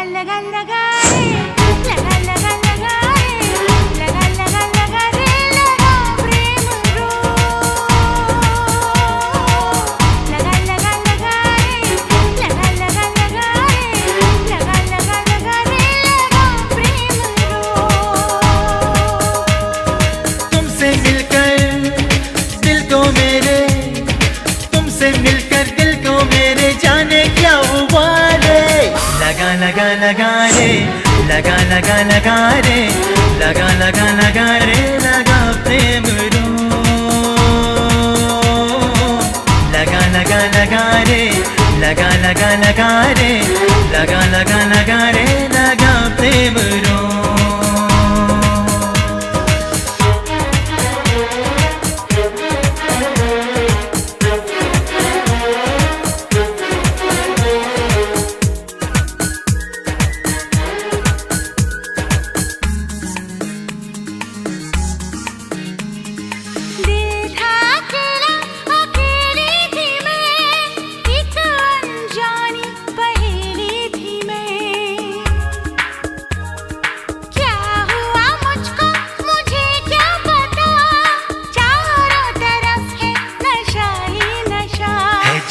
लगा लगा रे, लगा लगा लगा रे, लगा लगा लगा रे, लगा प्रेम रो। लगा लगा लगा रे, लगा लगा लगा रे, लगा लगा लगा रे, लगा प्रेम रो। तुमसे मिलकर दिल को मेरे, तुमसे मिलकर दिल को मेरे जाने क्या हुआ रे। लगा लगा लगा रे, लगा लगा लगा रे, लगा लगा लगा रे, लगा प्रेम रो। लगा लगा लगा रे, लगा लगा लगा रे, लगा लगा लगा रे, लगा प्रेम रो।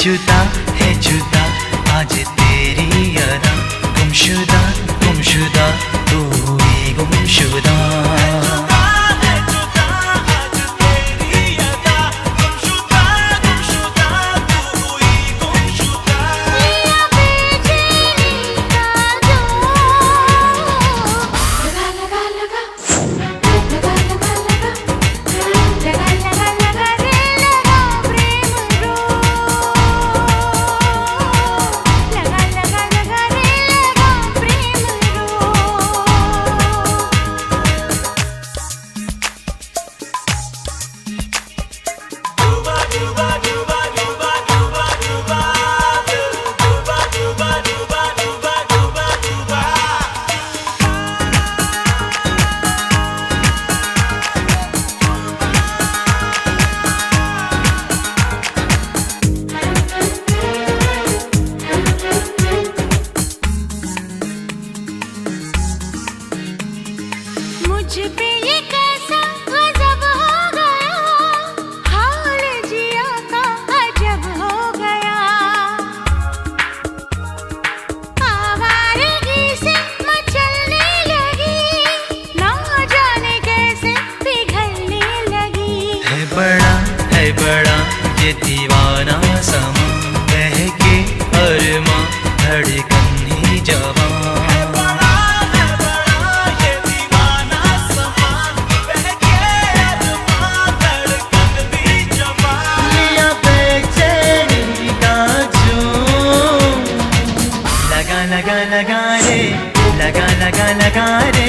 जुदा है जुदा आज तेरी अदा, गुमशुदा गुमशुदा तू ही गुमशुदा। मुझ पे ये कैसा गजब हो गया, हाल जिया का अजब हो गया। आवारगी से मचलने लगी, ना जाने कैसे पिघलने लगी। है बड़ा ये दीवाना समा, बहके अरमां धड़कन ही जवां। लगा लगा रे, लगा लगा लगा रे,